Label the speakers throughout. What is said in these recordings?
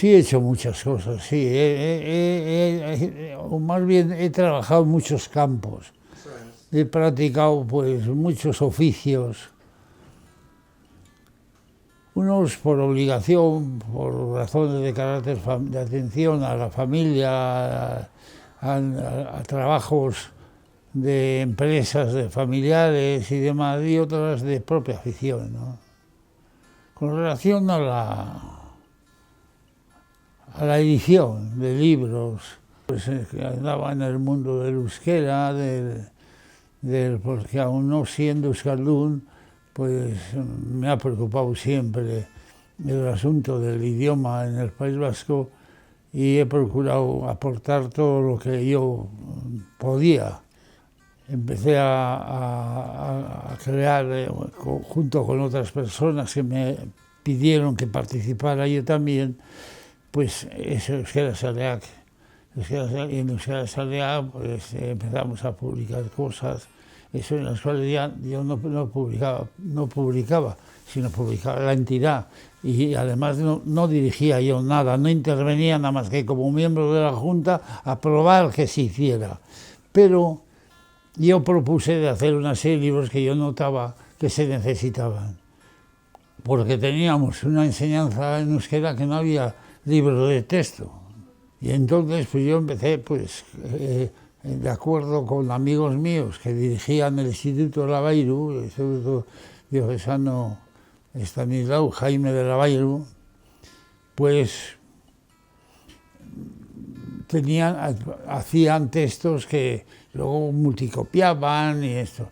Speaker 1: Sí he hecho muchas cosas, sí. O más bien he trabajado en muchos campos.
Speaker 2: Eso es.
Speaker 1: He practicado pues muchos oficios, unos por obligación, por razones de carácter de atención a la familia, a trabajos de empresas, de familiares y demás, y otras de propia afición, ¿no? Con relación a la edición de libros, pues andaba en el mundo del euskera, porque aún no siendo euskaldun, pues me ha preocupado siempre el asunto del idioma en el País Vasco y he procurado aportar todo lo que yo podía. Empecé a crear, junto con otras personas que me pidieron que participara yo también, pues eso, Euskera Saleak. Y en Euskera Saleak pues, empezamos a publicar cosas, eso en las cuales ya yo no publicaba, sino publicaba la entidad. Y además no dirigía yo nada, no intervenía nada más que como miembro de la Junta aprobar que se hiciera. Pero yo propuse de hacer una serie de libros que yo notaba que se necesitaban, porque teníamos una enseñanza en euskera que no había libros de texto. Y entonces pues yo empecé, pues, de acuerdo con amigos míos que dirigían el Instituto de Lavairu, el Instituto Diocesano Estanislao Jaime de Lavairu, pues hacían textos que luego multicopiaban y esto.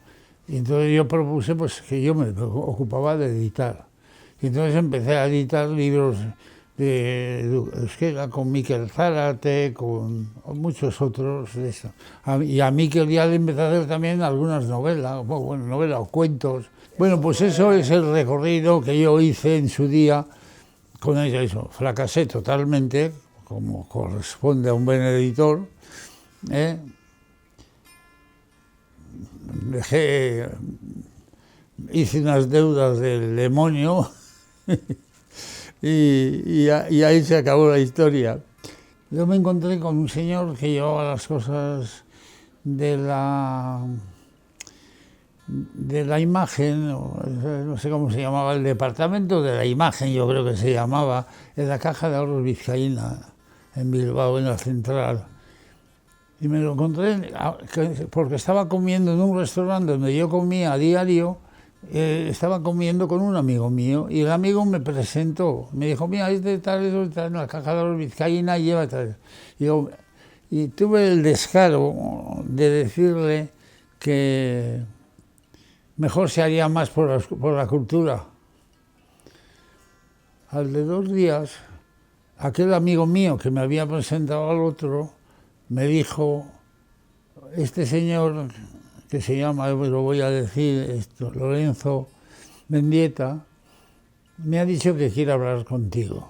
Speaker 1: Y entonces yo propuse pues, que yo me ocupaba de editar. Y entonces empecé a editar libros de euskera con Miquel Zárate, con muchos otros de eso. Y a Miquel ya le empecé a hacer también algunas novelas, novelas o cuentos. Bueno, pues eso es el recorrido que yo hice en su día con eso. Fracasé totalmente, como corresponde a un buen editor. Hice unas deudas del demonio y ahí se acabó la historia. Yo me encontré con un señor que llevaba las cosas de la imagen, no sé cómo se llamaba, el departamento de la imagen, yo creo que se llamaba, en la Caja de Ahorros Vizcaína, en Bilbao, en la central. Y me lo encontré porque estaba comiendo en un restaurante donde yo comía a diario, estaba comiendo con un amigo mío y el amigo me presentó, me dijo, mira, tal, en la Caja de Ahorros Vizcaína, lleva tal. Y tuve el descaro de decirle que mejor se haría más por la cultura. Al de 2 días, aquel amigo mío que me había presentado al otro, me dijo, este señor que se llama, lo voy a decir, Lorenzo Mendieta, me ha dicho que quiere hablar contigo.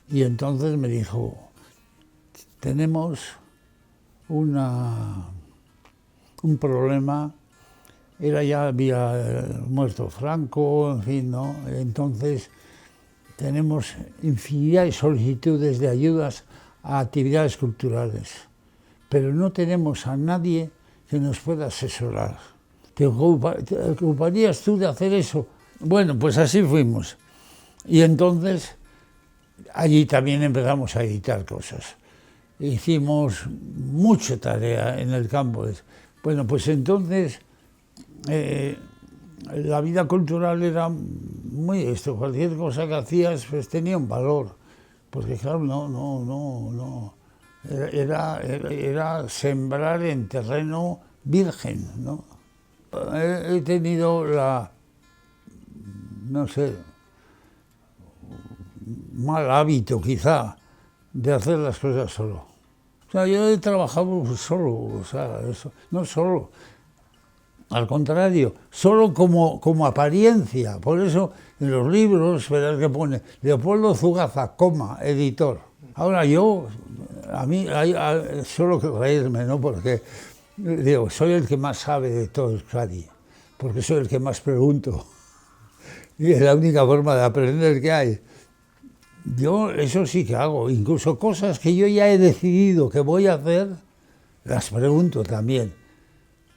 Speaker 1: Y entonces me dijo, tenemos un problema, ya había muerto Franco, en fin, ¿no? Entonces tenemos infinidad de solicitudes de ayudas a actividades culturales, pero no tenemos a nadie que nos pueda asesorar. ¿Te ocuparías tú de hacer eso? Bueno, pues así fuimos. Y entonces allí también empezamos a editar cosas. Hicimos mucha tarea en el campo. Bueno, pues entonces la vida cultural era muy esto, cualquier cosa que hacías pues tenía un valor, porque claro, no. Era sembrar en terreno virgen, ¿no? He tenido mal hábito quizá de hacer las cosas solo. O sea, yo he trabajado solo, o sea, no solo, al contrario, solo como apariencia. Por eso en los libros verás que pone Leopoldo Zugaza, editor. Ahora a mí solo que reírme, ¿no? Porque digo, soy el que más sabe de todo Euskadi, porque soy el que más pregunto. Y es la única forma de aprender que hay. Yo eso sí que hago, incluso cosas que yo ya he decidido que voy a hacer, las pregunto también,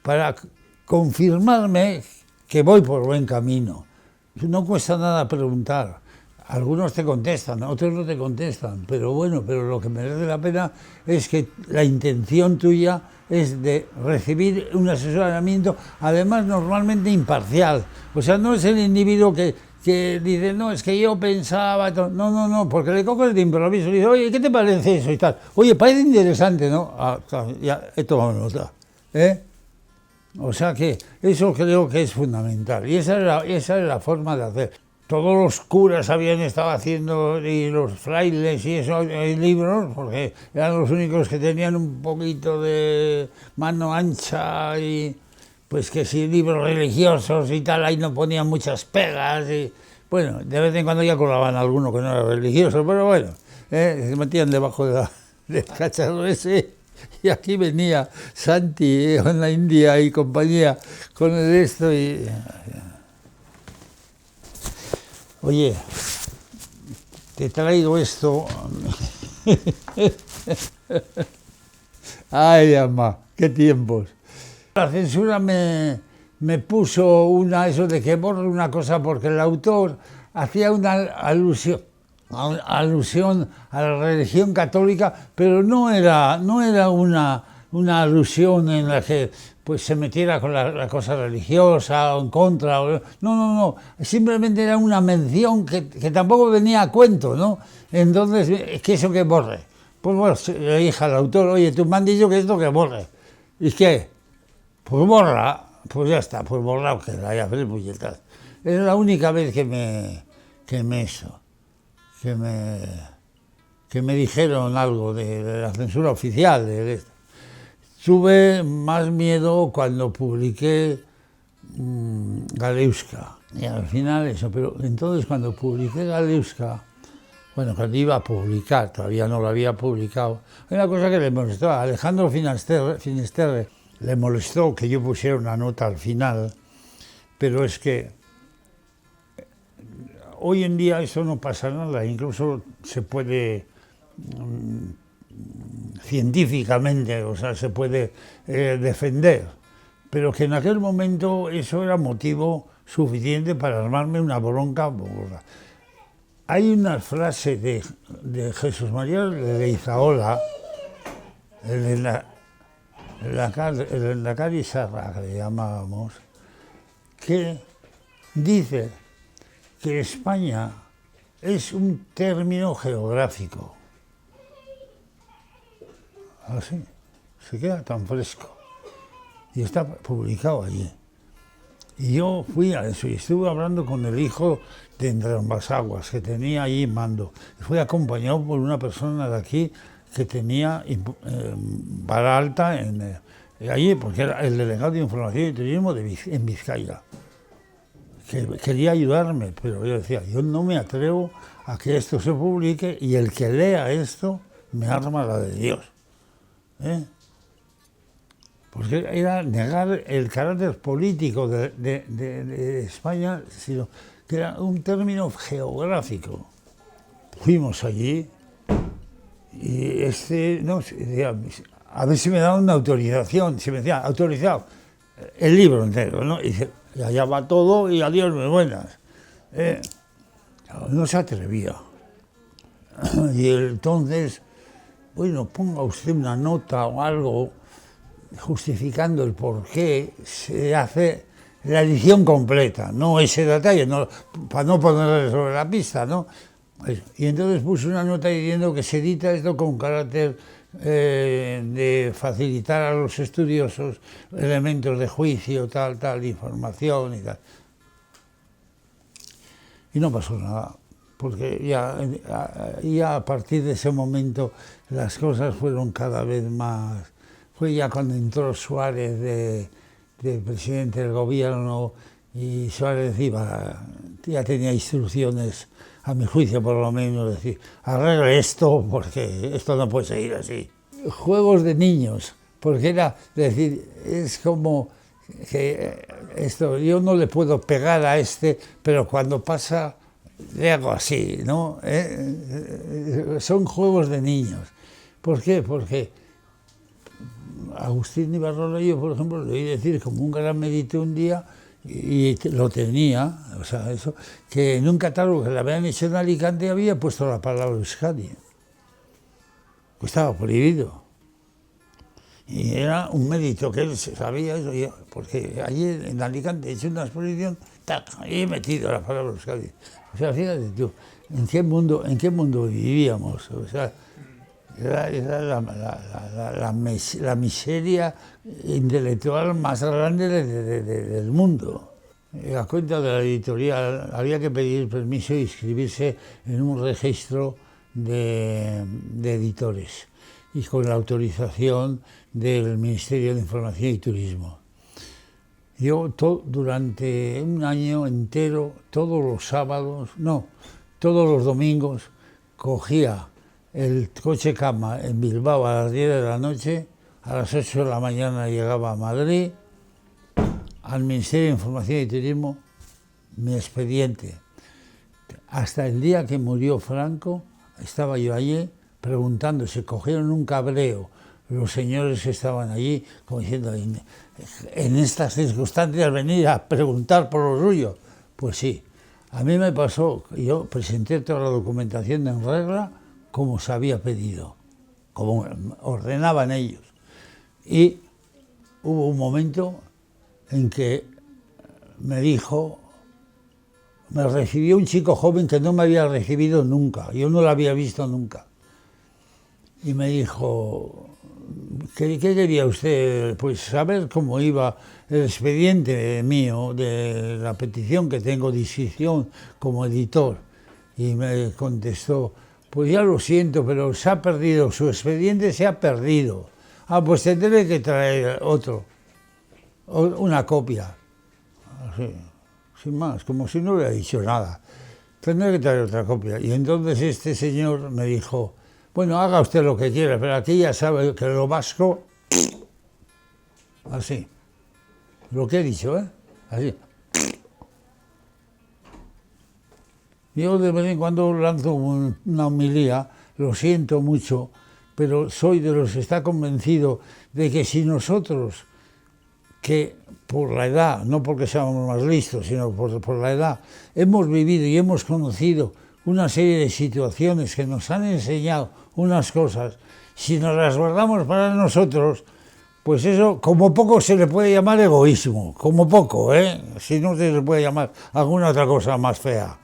Speaker 1: para confirmarme que voy por buen camino. No cuesta nada preguntar. Algunos te contestan, otros no te contestan, pero bueno, pero lo que merece la pena es que la intención tuya es de recibir un asesoramiento, además normalmente imparcial. O sea, no es el individuo que dice, no, es que yo pensaba, no, porque le coges de improviso y dice, oye, ¿qué te parece eso y tal? Oye, parece interesante, ¿no? Ah, ya he tomado nota, ¿eh? O sea que eso creo que es fundamental y esa es la forma de hacer. Todos los curas habían estado haciendo, y los frailes y eso, libros, porque eran los únicos que tenían un poquito de mano ancha y pues que si libros religiosos y tal, ahí no ponían muchas pegas y bueno, de vez en cuando ya colaban alguno que no era religioso, pero bueno, se metían debajo del cacharro ese. Y aquí venía Santi en la India y compañía con el esto y... Oye, te he traído esto. Ay, mamá, qué tiempos. La censura me puso eso de que borre una cosa porque el autor hacía una alusión a la religión católica, pero no era una alusión en la que pues se metiera con la cosa religiosa o en contra. No, simplemente era una mención que tampoco venía a cuento, ¿no? Entonces, ¿qué eso que borre? Pues bueno, le dije al autor, oye, tú me han dicho que esto que borre. ¿Y qué? Pues borra, pues ya está, pues borrado queda, ya, pero puñetas. Es la única vez que me dijeron algo de la censura oficial de esto. Tuve más miedo cuando publiqué Galeuska, y al final eso, pero entonces cuando publiqué Galeuska, bueno, cuando iba a publicar, todavía no lo había publicado, hay una cosa que le molestó a Alejandro Finisterre, le molestó que yo pusiera una nota al final, pero es que hoy en día eso no pasa nada, incluso se puede científicamente, o sea, se puede defender, pero que en aquel momento eso era motivo suficiente para armarme una bronca borra. Hay una frase de Jesús María Leizaola, el la calle Sarra, que le llamábamos, que dice que España es un término geográfico. Así, se queda tan fresco. Y está publicado allí. Y yo fui a eso y estuve hablando con el hijo de Entre Ambas Aguas, que tenía allí mando. Fui acompañado por una persona de aquí que tenía vara alta allí, porque era el delegado de Información y Turismo en Vizcaya. Que quería ayudarme, pero yo decía, yo no me atrevo a que esto se publique y el que lea esto me arma la de Dios. Porque era negar el carácter político de España, sino que era un término geográfico. Fuimos allí y decía, a ver si me daban una autorización, si me decía, autorizado, el libro entero, ¿no? Y dice, allá va todo y adiós, muy buenas. No se atrevía. Y entonces, bueno, ponga usted una nota o algo justificando el por qué se hace la edición completa, no ese detalle, para no ponerle sobre la pista, ¿no? Y entonces puse una nota diciendo que se edita esto con carácter de facilitar a los estudiosos elementos de juicio, tal, información y tal. Y no pasó nada, porque ya a partir de ese momento las cosas fueron cada vez más. Fue ya cuando entró Suárez de presidente del gobierno y Suárez ya tenía instrucciones, a mi juicio por lo menos, decir, arregle esto porque esto no puede seguir así. Juegos de niños, porque era decir, es como que esto, yo no le puedo pegar a este, pero cuando pasa de algo así, ¿no? Son juegos de niños. ¿Por qué? Porque Agustín Ibarrola yo, por ejemplo, le oí decir como un gran mérito un día, y lo tenía, o sea, eso, que en un catálogo que le habían hecho en Alicante había puesto la palabra Euskadi, que estaba prohibido. Y era un mérito que él sabía eso, porque allí en Alicante he hecho una exposición, ¡tac!, y he metido la palabra Euskadi. O sea, fíjate tú, ¿en qué mundo vivíamos? O sea, era la miseria intelectual más grande del mundo. A cuenta de la editorial había que pedir permiso e inscribirse en un registro de editores y con la autorización del Ministerio de Información y Turismo. Yo durante un año entero, todos los sábados, no, todos los domingos, cogía el coche cama en Bilbao a las 10 de la noche, a las 8 de la mañana llegaba a Madrid, al Ministerio de Información y Turismo, mi expediente. Hasta el día que murió Franco, estaba yo allí preguntando, se cogieron un cabreo los señores que estaban allí, como diciendo, en estas circunstancias venir a preguntar por lo suyo. Pues sí, a mí me pasó, yo presenté toda la documentación en regla, como se había pedido, como ordenaban ellos. Y hubo un momento en que me recibió un chico joven que no me había recibido nunca, yo no lo había visto nunca. Y me dijo, ¿qué quería usted? Pues saber cómo iba el expediente mío, de la petición que tengo de inscripción como editor. Y me contestó, pues ya lo siento, pero se ha perdido, su expediente se ha perdido. Ah, pues tendré que traer otro, una copia. Así, sin más, como si no hubiera dicho nada. Tendré que traer otra copia. Y entonces este señor me dijo, bueno, haga usted lo que quiera, pero aquí ya sabe que lo vasco, así, lo que he dicho, así. Yo de vez en cuando lanzo una homilía, lo siento mucho, pero soy de los que está convencido de que si nosotros, que por la edad, no porque seamos más listos, sino por la edad, hemos vivido y hemos conocido una serie de situaciones que nos han enseñado unas cosas, si nos las guardamos para nosotros, pues eso como poco se le puede llamar egoísmo, como poco, si no se le puede llamar alguna otra cosa más fea.